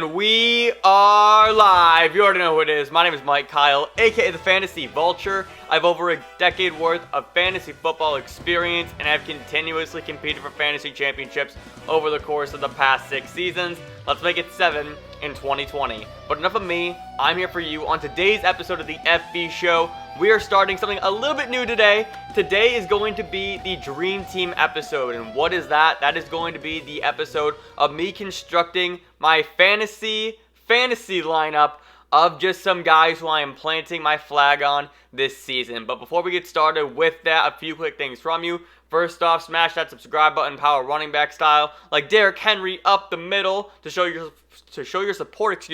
And we are live. You already know who it is. My name is Mike Kyle, aka the Fantasy Vulture. I have over a decade worth of fantasy football experience, and I've continuously competed for fantasy championships over the course of the past 6 seasons. Let's make it 7 in 2020. But enough of me. I'm here for you on today's episode of the FV Show. We are starting something a little bit new today. Today is going to be the Dream Team episode. And what is that? That is going to be the episode of me constructing my fantasy lineup of just some guys who I am planting my flag on this season. But before we get started with that, a few quick things from you. First off, smash that subscribe button, power running back style, like Derrick Henry up the middle to show your support,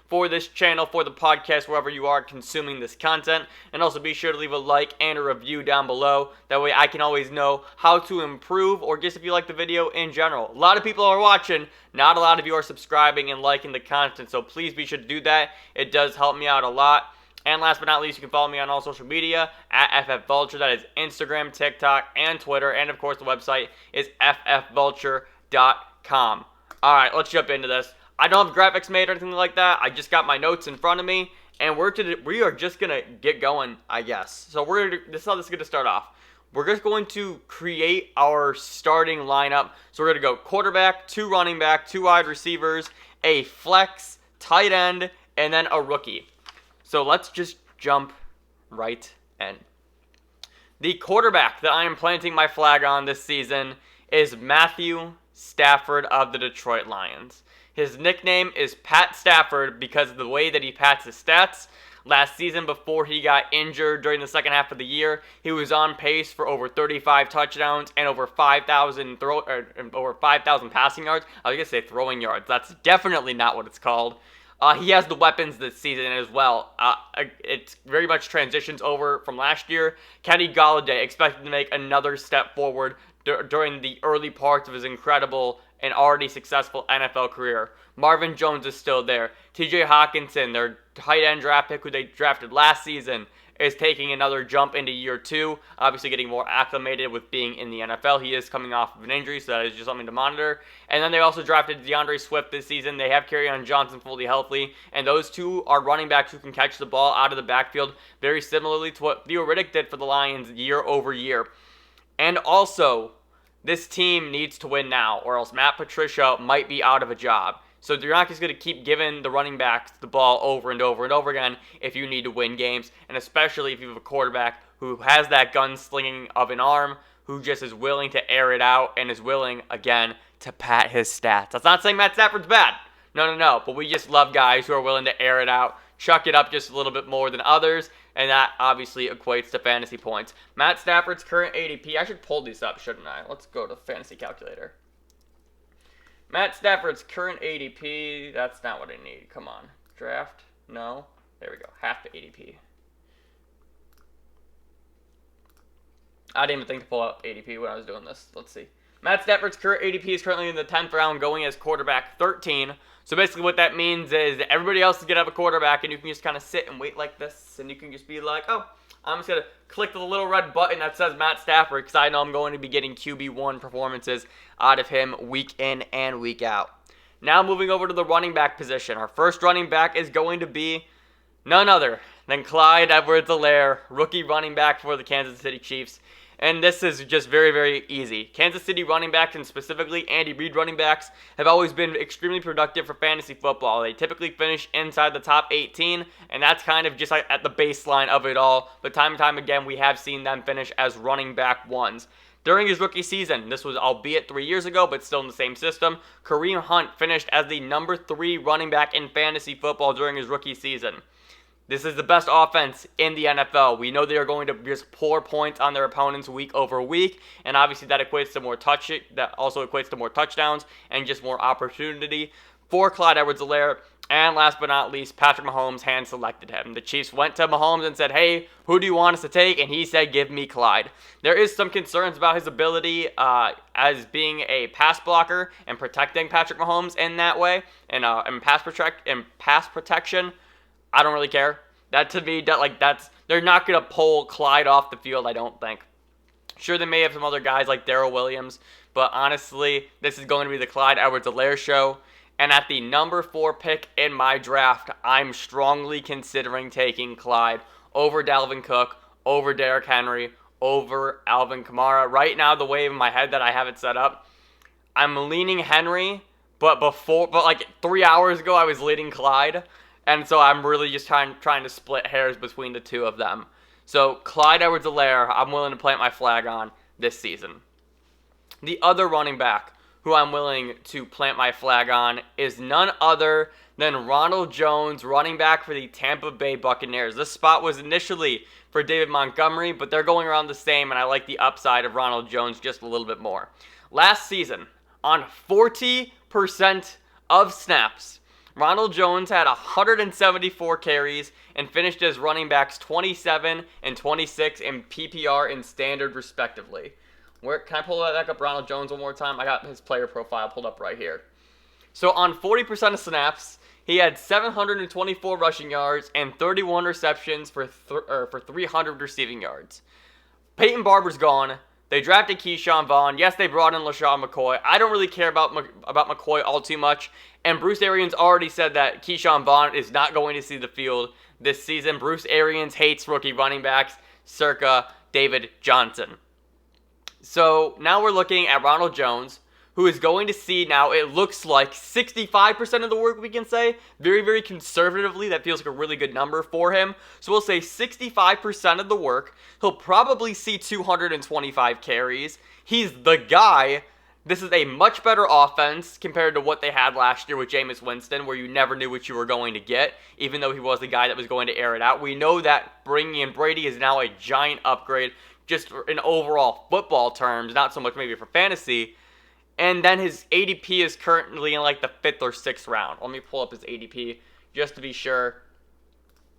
for this channel, for the podcast, wherever you are consuming this content. And also be sure to leave a like and a review down below. That way I can always know how to improve, or just if you like the video in general. A lot of people are watching, not a lot of you are subscribing and liking the content, so please be sure to do that. It does help me out a lot. And last but not least, you can follow me on all social media at FFVulture. That is Instagram, TikTok, and Twitter. And, of course, the website is ffvulture.com. All right, let's jump into this. I don't have graphics made or anything like that. I just got my notes in front of me. And we are just going to get going, I guess. So this is how this is going to start off. We're just going to create our starting lineup. So we're going to go quarterback, 2 running back, 2 wide receivers, a flex, tight end, and then a rookie. So let's just jump right in. The quarterback that I am planting my flag on this season is Matthew Stafford of the Detroit Lions. His nickname is Pat Stafford because of the way that he pats his stats. Last season, before he got injured during the second half of the year, he was on pace for over 35 touchdowns and over 5,000 passing yards. I was going to say throwing yards. That's definitely not what it's called. He has the weapons this season as well. It very much transitions over from last year. Kenny Golladay expected to make another step forward during the early parts of his incredible and already successful NFL career. Marvin Jones is still there. TJ Hawkinson, their tight end draft pick who they drafted last season, is taking another jump into year 2, obviously getting more acclimated with being in the NFL. He is coming off of an injury, so that is just something to monitor. And then they also drafted DeAndre Swift this season. They have Kerryon Johnson fully healthy, and those two are running backs who can catch the ball out of the backfield very similarly to what Theo Riddick did for the Lions year over year. And also, this team needs to win now, or else Matt Patricia might be out of a job. So you're not just going to keep giving the running backs the ball over and over and over again if you need to win games, and especially if you have a quarterback who has that gunslinging of an arm, who just is willing to air it out and is willing, again, to pat his stats. That's not saying Matt Stafford's bad. No. But we just love guys who are willing to air it out, chuck it up just a little bit more than others, and that obviously equates to fantasy points. Matt Stafford's current ADP, I should pull these up, shouldn't I? Let's go to fantasy calculator. Matt Stafford's current ADP, that's not what I need. Come on. Draft? No. There we go. Half the ADP. I didn't even think to pull up ADP when I was doing this. Let's see. Matt Stafford's current ADP is currently in the 10th round, going as quarterback 13. So basically what that means is everybody else is going to have a quarterback, and you can just kind of sit and wait like this, and you can just be like, oh, I'm just going to click the little red button that says Matt Stafford because I know I'm going to be getting QB1 performances out of him week in and week out. Now moving over to the running back position. Our first running back is going to be none other than Clyde Edwards Helaire, rookie running back for the Kansas City Chiefs. And this is just very, very easy. Kansas City running backs, and specifically Andy Reid running backs, have always been extremely productive for fantasy football. They typically finish inside the top 18, and that's kind of just like at the baseline of it all. But time and time again, we have seen them finish as running back ones. During his rookie season, this was albeit 3 years ago, but still in the same system, Kareem Hunt finished as the number 3 running back in fantasy football during his rookie season. This is the best offense in the NFL. We know they are going to just pour points on their opponents week over week, and obviously that also equates to more touchdowns and just more opportunity for Clyde Edwards Helaire. And last but not least, Patrick Mahomes hand-selected him. The Chiefs went to Mahomes and said, hey, who do you want us to take? And he said, give me Clyde. There is some concerns about his ability as being a pass blocker and protecting Patrick Mahomes in that way, and pass protection. I don't really care. That to me, they're not going to pull Clyde off the field, I don't think. Sure, they may have some other guys like Tyrell Williams, but honestly, this is going to be the Clyde Edwards Helaire show. And at the number 4 pick in my draft, I'm strongly considering taking Clyde over Dalvin Cook, over Derrick Henry, over Alvin Kamara. Right now, the way in my head that I have it set up, I'm leaning Henry, but like 3 hours ago, I was leaning Clyde. And so I'm really just trying to split hairs between the two of them. So Clyde Edwards Helaire, I'm willing to plant my flag on this season. The other running back who I'm willing to plant my flag on is none other than Ronald Jones, running back for the Tampa Bay Buccaneers. This spot was initially for David Montgomery, but they're going around the same, and I like the upside of Ronald Jones just a little bit more. Last season, on 40% of snaps, Ronald Jones had 174 carries and finished as running backs 27 and 26 in PPR and standard respectively. Can I pull that back up, Ronald Jones, one more time? I got his player profile pulled up right here. So on 40% of snaps, he had 724 rushing yards and 31 receptions for 300 receiving yards. Peyton Barber's gone. They drafted Keyshawn Vaughn. Yes, they brought in LaShawn McCoy. I don't really care about McCoy all too much. And Bruce Arians already said that Keyshawn Vaughn is not going to see the field this season. Bruce Arians hates rookie running backs, circa David Johnson. So now we're looking at Ronald Jones, who is going to see now, it looks like 65% of the work, we can say. Very, very conservatively, that feels like a really good number for him. So we'll say 65% of the work. He'll probably see 225 carries. He's the guy. This is a much better offense compared to what they had last year with Jameis Winston, where you never knew what you were going to get, even though he was the guy that was going to air it out. We know that bringing in Brady is now a giant upgrade, just in overall football terms, not so much maybe for fantasy. And then his ADP is currently in like the 5th or 6th round. Let me pull up his ADP just to be sure.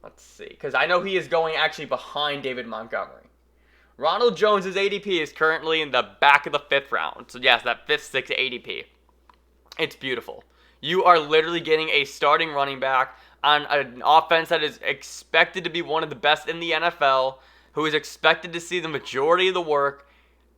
Let's see, because I know he is going actually behind David Montgomery. Ronald Jones' ADP is currently in the back of the 5th round. So yes, that 5th, 6th ADP. It's beautiful. You are literally getting a starting running back on an offense that is expected to be one of the best in the NFL, who is expected to see the majority of the work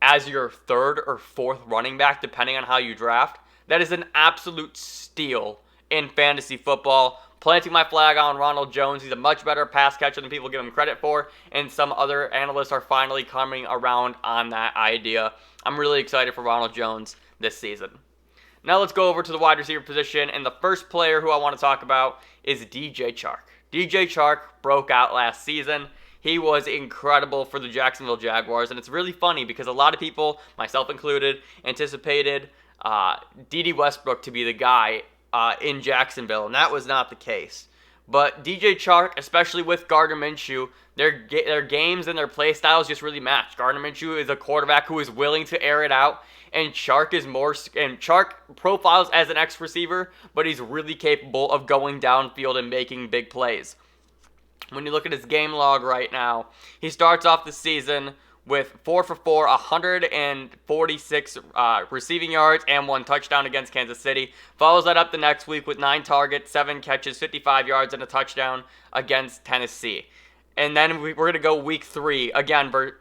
as your 3rd or 4th running back, depending on how you draft. That is an absolute steal in fantasy football. Planting my flag on Ronald Jones. He's a much better pass catcher than people give him credit for, and some other analysts are finally coming around on that idea. I'm really excited for Ronald Jones this season. Now let's go over to the wide receiver position, and the first player who I want to talk about is DJ Chark. DJ Chark broke out last season. He was incredible for the Jacksonville Jaguars, and it's really funny because a lot of people, myself included, anticipated D.D. Westbrook to be the guy in Jacksonville, and that was not the case. But DJ Chark, especially with Gardner Minshew, their games and their play styles just really match. Gardner Minshew is a quarterback who is willing to air it out, and Chark profiles as an X receiver, but he's really capable of going downfield and making big plays. When you look at his game log right now, he starts off the season with 4 for 4, 146 receiving yards, and 1 touchdown against Kansas City. Follows that up the next week with 9 targets, 7 catches, 55 yards, and a touchdown against Tennessee. And then we're going to go week 3 again. Week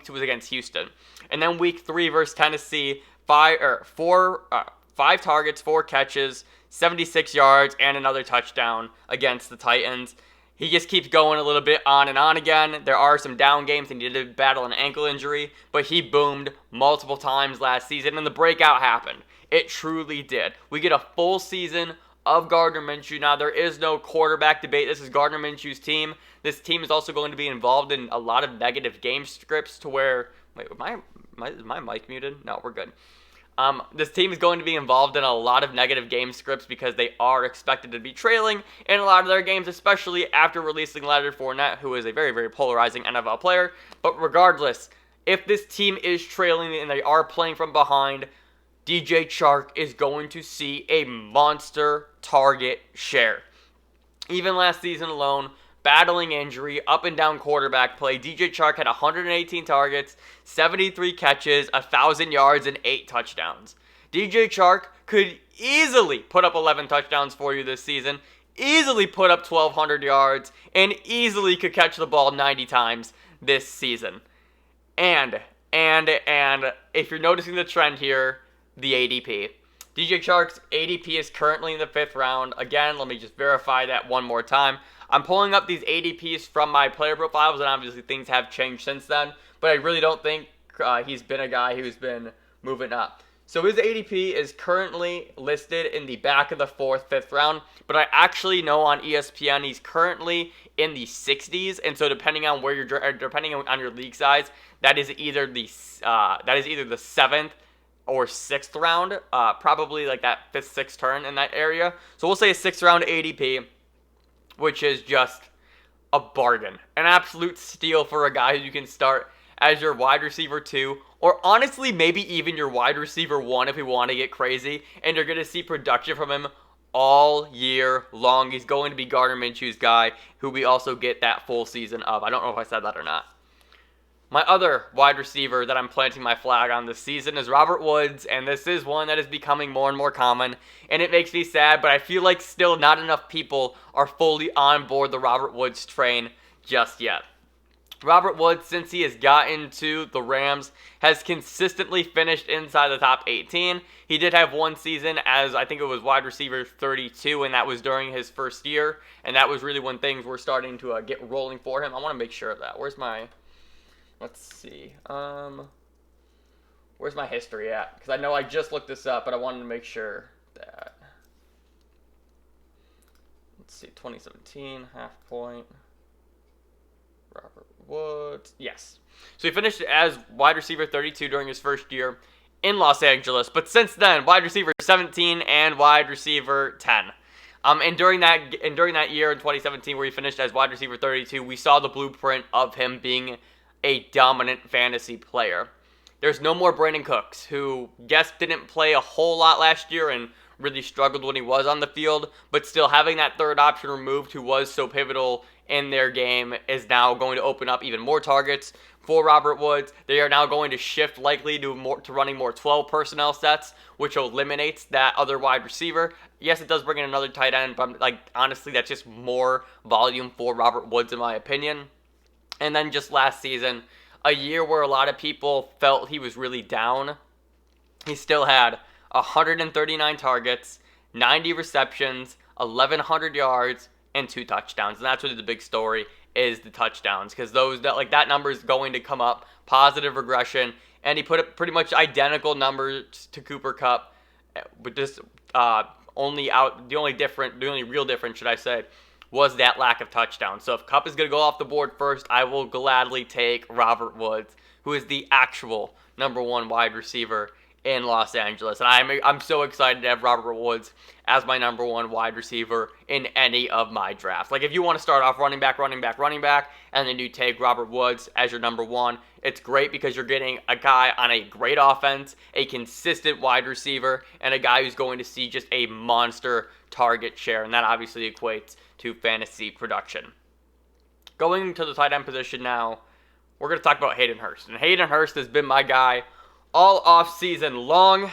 2 was against Houston. And then week 3 versus Tennessee, 5 targets, 4 catches, 76 yards, and another touchdown against the Titans. He just keeps going a little bit on and on again. There are some down games, and he did battle an ankle injury, but he boomed multiple times last season, and the breakout happened. It truly did. We get a full season of Gardner Minshew. Now, there is no quarterback debate. This is Gardner Minshew's team. This team is also going to be involved in a lot of negative game scripts to where... Wait, is my mic muted? No, we're good. This team is going to be involved in a lot of negative game scripts because they are expected to be trailing in a lot of their games, especially after releasing Leonard Fournette, who is a very, very polarizing NFL player. But regardless, if this team is trailing and they are playing from behind, DJ Chark is going to see a monster target share. Even last season alone, battling injury, up and down quarterback play, DJ Chark had 118 targets, 73 catches, 1,000 yards, and 8 touchdowns. DJ Chark could easily put up 11 touchdowns for you this season, easily put up 1,200 yards, and easily could catch the ball 90 times this season. And if you're noticing the trend here, the ADP. DJ Chark's ADP is currently in the 5th round. Again, let me just verify that one more time. I'm pulling up these ADPs from my player profiles, and obviously things have changed since then, but I really don't think he's been a guy who's been moving up. So his ADP is currently listed in the back of the 4th, 5th round, but I actually know on ESPN he's currently in the 60s, and so depending on where you're, depending on your league size, that is either the 7th or 6th round, probably like that 5th, 6th turn in that area. So we'll say a 6th round ADP, which is just a bargain, an absolute steal for a guy who you can start as your wide receiver 2, or honestly maybe even your wide receiver 1 if you want to get crazy, and you're going to see production from him all year long. He's going to be Gardner Minshew's guy, who we also get that full season of. I don't know if I said that or not. My other wide receiver that I'm planting my flag on this season is Robert Woods, and this is one that is becoming more and more common, and it makes me sad, but I feel like still not enough people are fully on board the Robert Woods train just yet. Robert Woods, since he has gotten to the Rams, has consistently finished inside the top 18. He did have one season as, I think it was wide receiver 32, and that was during his first year, and that was really when things were starting to get rolling for him. I want to make sure of that. Where's my... Let's see. Where's my history at? Because I know I just looked this up, but I wanted to make sure that... Let's see, 2017, half point... Robert Woods. Yes. So he finished as wide receiver 32 during his first year in Los Angeles, but since then, wide receiver 17 and wide receiver 10. And during that year in 2017 where he finished as wide receiver 32, we saw the blueprint of him being a dominant fantasy player. There's no more Brandon Cooks, who, yes, didn't play a whole lot last year and really struggled when he was on the field, but still having that third option removed who was so pivotal in their game is now going to open up even more targets for Robert Woods. They are now going to shift likely to running more 12 personnel sets, which eliminates that other wide receiver. Yes, it does bring in another tight end, but honestly, that's just more volume for Robert Woods in my opinion. And then just last season, a year where a lot of people felt he was really down, he still had 139 targets, 90 receptions, 1,100 yards, and 2 touchdowns. And that's really the big story, is the touchdowns, because that number is going to come up, positive regression, and he put up pretty much identical numbers to Cooper Kupp, but just the only real difference, should I say, was that lack of touchdowns. So if Kupp is going to go off the board first, I will gladly take Robert Woods, who is the actual number 1 wide receiver in Los Angeles. And I'm so excited to have Robert Woods as my number 1 wide receiver in any of my drafts. Like, if you want to start off running back, and then you take Robert Woods as your number 1, it's great because you're getting a guy on a great offense, a consistent wide receiver, and a guy who's going to see just a monster target share, and that obviously equates to fantasy production. Going to the tight end position now, we're going to talk about Hayden Hurst. And Hayden Hurst has been my guy all off season long,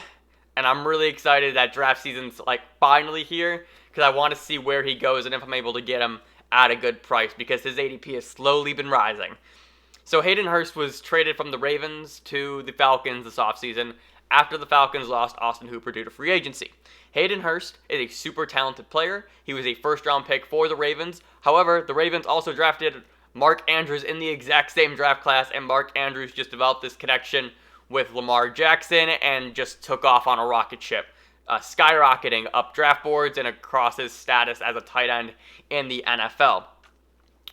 and I'm really excited that draft season's finally here, because I want to see where he goes and if I'm able to get him at a good price, because his ADP has slowly been rising. So Hayden Hurst was traded from the Ravens to the Falcons this offseason after the Falcons lost Austin Hooper due to free agency. Hayden Hurst is a super talented player. He was a first-round pick for the Ravens. However, the Ravens also drafted Mark Andrews in the exact same draft class, and Mark Andrews just developed this connection with Lamar Jackson and just took off on a rocket ship, skyrocketing up draft boards and across his status as a tight end in the NFL.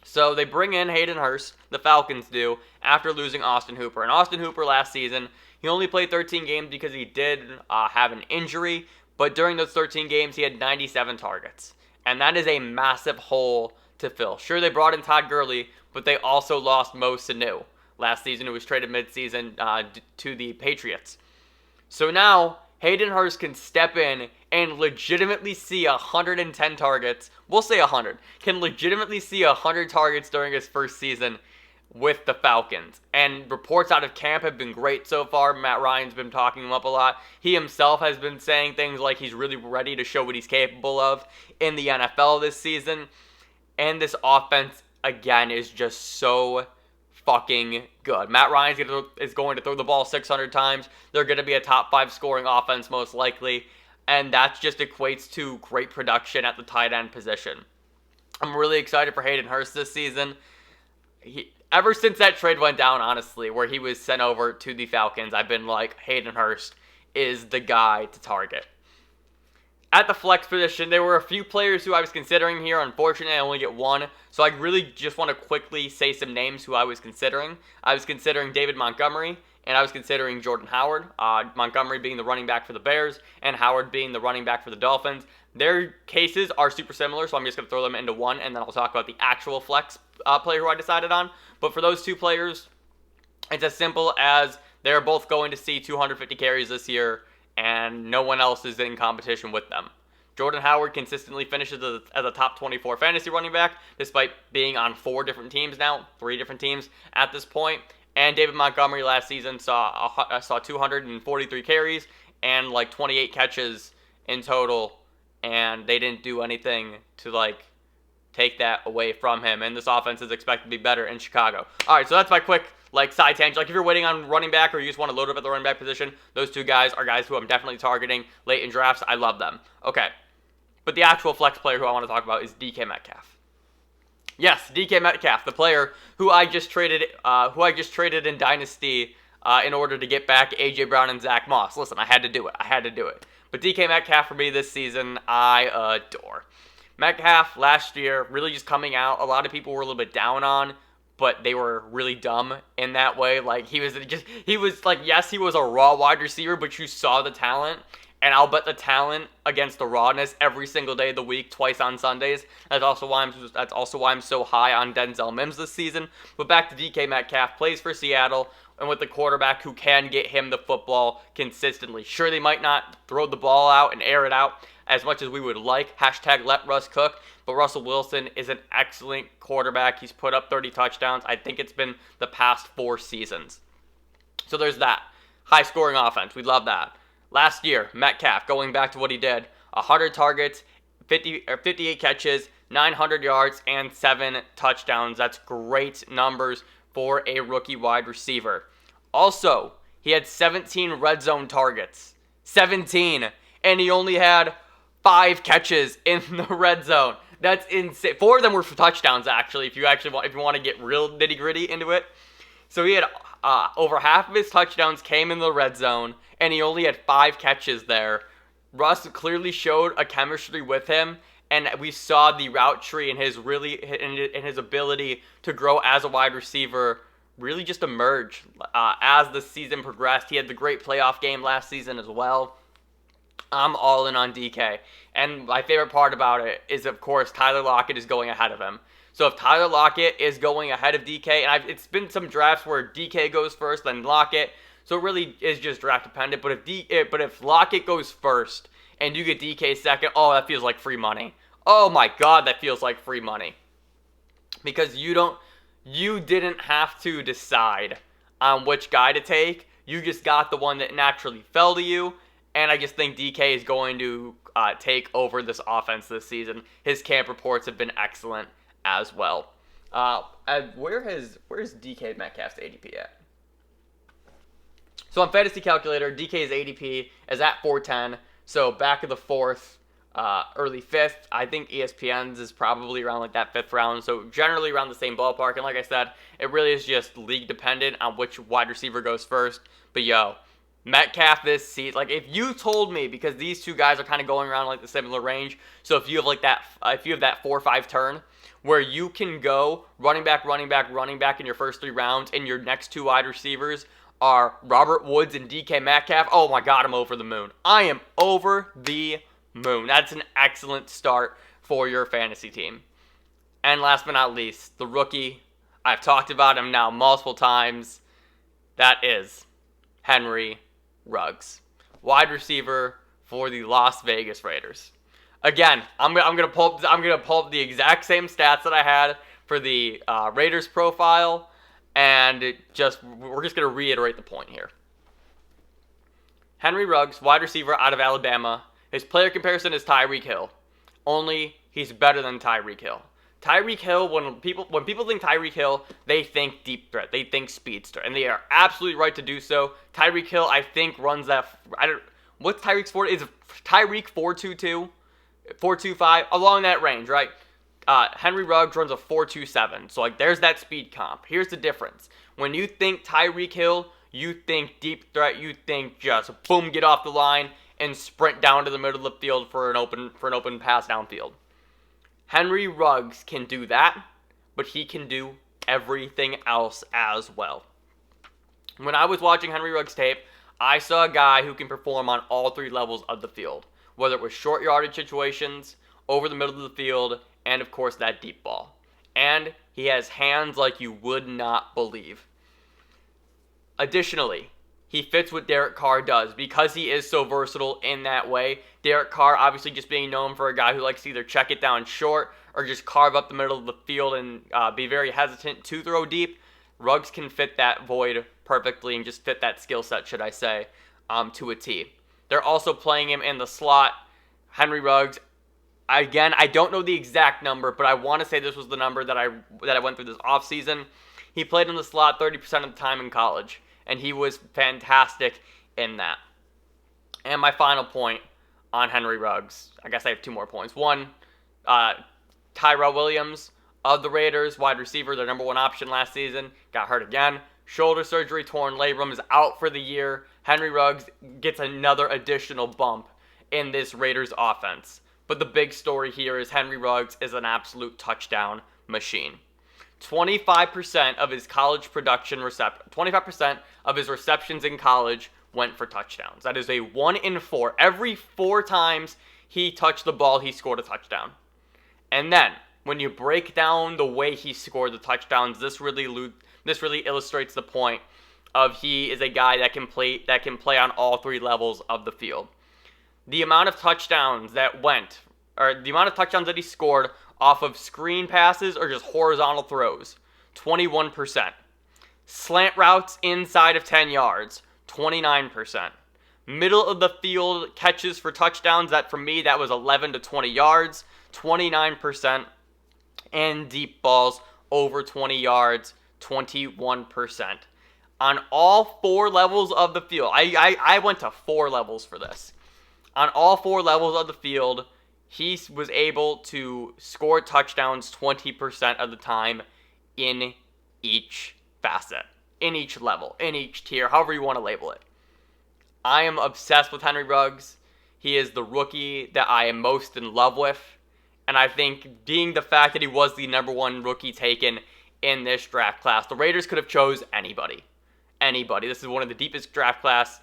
So they bring in Hayden Hurst, the Falcons do, after losing Austin Hooper. And Austin Hooper last season, he only played 13 games because he did have an injury, but during those 13 games, he had 97 targets. And that is a massive hole to fill. Sure, they brought in Todd Gurley, but they also lost Mo Sanu last season, who was traded midseason to the Patriots. So now, Hayden Hurst can step in and legitimately see 110 targets. We'll say 100. Can legitimately see 100 targets during his first season with the Falcons. And reports out of camp have been great so far. Matt Ryan's been talking him up a lot. He himself has been saying things like he's really ready to show what he's capable of in the NFL this season. And this offense, again, is just so fucking good. Matt Ryan is going to throw the ball 600 times. They're going to be a top 5 scoring offense most likely. and that just equates to great production at the tight end position. I'm really excited for Hayden Hurst this season. Ever since that trade went down, honestly, where he was sent over to the Falcons, I've been like, Hayden Hurst is the guy to target. At the flex position, there were a few players who I was considering here. Unfortunately, I only get one, so I really just want to quickly say some names who I was considering. I was considering David Montgomery, and I was considering Jordan Howard. Montgomery being the running back for the Bears, and Howard being the running back for the Dolphins. Their cases are super similar, so I'm just going to throw them into one, and then I'll talk about the actual flex player who I decided on. But for those two players, it's as simple as they're both going to see 250 carries this year, and no one else is in competition with them. Jordan Howard consistently finishes as a top 24 fantasy running back, despite being on 4 different teams now, 3 different teams at this point. And David Montgomery last season saw 243 carries and like 28 catches in total, and they didn't do anything to take that away from him. And this offense is expected to be better in Chicago. All right, so that's my quick side tangent. If you're waiting on running back or you just want to load up at the running back position, those two guys are guys who I'm definitely targeting late in drafts. I love them. Okay, but the actual flex player who I want to talk about is DK Metcalf. Yes, DK Metcalf, the player who I just traded in Dynasty in order to get back AJ Brown and Zach Moss. Listen, I had to do it. But DK Metcalf for me this season, I adore. Metcalf last year really just coming out. A lot of people were a little bit down on, but they were really dumb in that way. Yes, he was a raw wide receiver, but you saw the talent. And I'll bet the talent against the rawness every single day of the week, twice on Sundays. That's also why I'm so high on Denzel Mims this season. But back to DK Metcalf, plays for Seattle, and with the quarterback who can get him the football consistently. Sure, they might not throw the ball out and air it out as much as we would like. # let Russ cook. But Russell Wilson is an excellent quarterback. He's put up 30 touchdowns. I think it's been the past 4 seasons. So there's that. High-scoring offense. We love that. Last year, Metcalf, going back to what he did, 100 targets, 58 catches, 900 yards, and 7 touchdowns. That's great numbers for a rookie wide receiver. Also, he had 17 red zone targets. 17. And he only had 5 catches in the red zone. That's insane. 4 of them were for touchdowns, actually, if you want to get real nitty-gritty into it. So he had over half of his touchdowns came in the red zone, and he only had 5 catches there. Russ clearly showed a chemistry with him, and we saw the route tree and his ability to grow as a wide receiver really just emerge as the season progressed. He had the great playoff game last season as well. I'm all in on DK. And my favorite part about it is, of course, Tyler Lockett is going ahead of him. So if Tyler Lockett is going ahead of DK, and it's been some drafts where DK goes first, then Lockett, so it really is just draft dependent. But if Lockett goes first and you get DK second, oh, that feels like free money. Oh my God, that feels like free money. Because you didn't have to decide on which guy to take. You just got the one that naturally fell to you. And I just think DK is going to take over this offense this season. His camp reports have been excellent as well. Where's DK Metcalf's ADP at? So on Fantasy Calculator, DK's ADP is at 410. So back of the 4th, early 5th. I think ESPN's is probably around that 5th round. So generally around the same ballpark. And like I said, it really is just league dependent on which wide receiver goes first. But Metcalf this season, if you told me, because these two guys are kind of going around the similar range. So if you have that 4-5 turn where you can go running back in your first 3 rounds, and your next 2 wide receivers are Robert Woods and DK Metcalf, oh my God, I'm over the moon. I am over the moon. That's an excellent start for your fantasy team. And last but not least, the rookie. I've talked about him now multiple times. That is Henry Ruggs, wide receiver for the Las Vegas Raiders. Again, I'm gonna pull up the exact same stats that I had for the Raiders profile, and we're just gonna reiterate the point here. Henry Ruggs, wide receiver out of Alabama. His player comparison is Tyreek Hill. Only he's better than Tyreek Hill. Tyreek Hill, when people think Tyreek Hill, they think deep threat, they think speedster, and they are absolutely right to do so. Tyreek Hill, I think, runs that. What's Tyreek's 40? Is Tyreek 4.22, 4.25, along that range, right? Henry Ruggs runs a 4.27. So, like, there's that speed comp. Here's the difference. When you think Tyreek Hill, you think deep threat. You think just boom, get off the line and sprint down to the middle of the field for an open pass downfield. Henry Ruggs can do that, but he can do everything else as well. When I was watching Henry Ruggs tape, I saw a guy who can perform on all three levels of the field, whether it was short yardage situations, over the middle of the field, and of course that deep ball. And he has hands like you would not believe. Additionally, he fits what Derek Carr does because he is so versatile in that way. Derek Carr obviously just being known for a guy who likes to either check it down short or just carve up the middle of the field and be very hesitant to throw deep. Ruggs can fit that void perfectly and just fit that skill set, should I say, to a T. They're also playing him in the slot. Henry Ruggs, again, I don't know the exact number, but I want to say this was the number that I went through this offseason. He played in the slot 30% of the time in college, and he was fantastic in that. And my final point on Henry Ruggs, I guess I have two more points. One, Tyrell Williams of the Raiders, wide receiver, their number one option last season, got hurt again. Shoulder surgery, torn labrum, is out for the year. Henry Ruggs gets another additional bump in this Raiders offense. But the big story here is Henry Ruggs is an absolute touchdown machine. 25% of his college production 25% of his receptions in college went for touchdowns. That is a 1 in 4. Every 4 times he touched the ball, he scored a touchdown. And then, when you break down the way he scored the touchdowns, this really illustrates the point of he is a guy that can play on all three levels of the field. The amount of touchdowns that he scored off of screen passes or just horizontal throws, 21%. Slant routes inside of 10 yards, 29%. Middle of the field catches for touchdowns, for me, that was 11 to 20 yards, 29%. And deep balls over 20 yards, 21%. On all 4 levels of the field, I went to 4 levels for this. On all 4 levels of the field, he was able to score touchdowns 20% of the time in each facet, in each level, in each tier, however you want to label it. I am obsessed with Henry Ruggs. He is the rookie that I am most in love with. And I think being the fact that he was the number 1 rookie taken in this draft class, the Raiders could have chose anybody. Anybody. This is one of the deepest draft class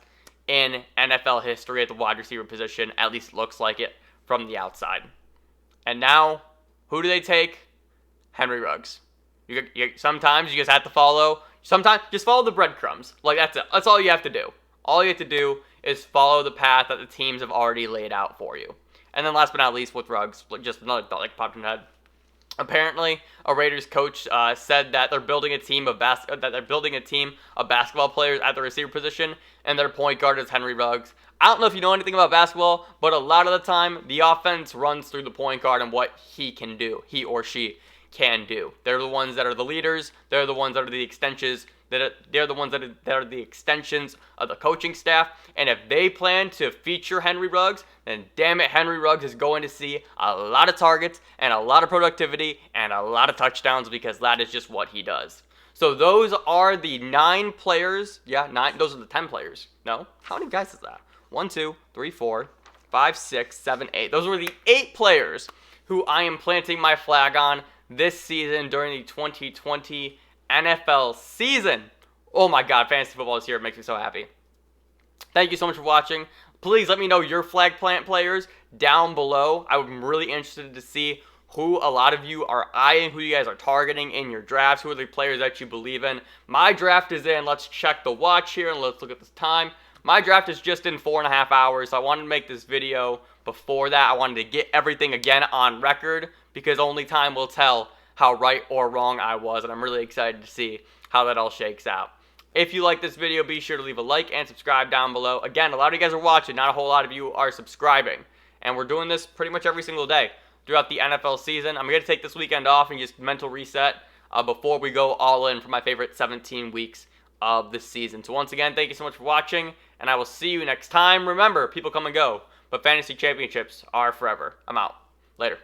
in NFL history at the wide receiver position. At least it looks like it from the outside. And now, who do they take? Henry Ruggs. Sometimes you just have to follow. Sometimes just follow the breadcrumbs. Like, that's it. That's all you have to do. All you have to do is follow the path that the teams have already laid out for you. And then last but not least with Ruggs, just another thought like popped in my head. Apparently, a Raiders coach said that they're building a team of basketball players at the receiver position, and their point guard is Henry Ruggs. I don't know if you know anything about basketball, but a lot of the time, the offense runs through the point guard and what he can do, he or she can do. They're the ones that are the leaders. They're the ones that are the extensions. They're the ones that are the extensions of the coaching staff. And if they plan to feature Henry Ruggs, then damn it, Henry Ruggs is going to see a lot of targets and a lot of productivity and a lot of touchdowns because that is just what he does. So those are the 9 players. Yeah, 9. Those are the 10 players. No? How many guys is that? 1, 2, 3, 4, 5, 6, 7, 8. Those were the 8 players who I am planting my flag on this season during the 2020 NFL season. Oh my God, fantasy football is here. It makes me so happy. Thank you so much for watching. Please let me know your flag plant players down below. I'm really interested to see who a lot of you are eyeing, who you guys are targeting in your drafts, who are the players that you believe in. My draft is in. Let's check the watch here and let's look at this time. My draft is just in 4.5 hours, so I wanted to make this video before that. I wanted to get everything again on record because only time will tell how right or wrong I was, and I'm really excited to see how that all shakes out. If you like this video, be sure to leave a like and subscribe down below. Again, a lot of you guys are watching, not a whole lot of you are subscribing, and we're doing this pretty much every single day throughout the NFL season. I'm going to take this weekend off and just mental reset before we go all in for my favorite 17 weeks of the season. So once again, thank you so much for watching, and I will see you next time. Remember, people come and go, but fantasy championships are forever. I'm out. Later.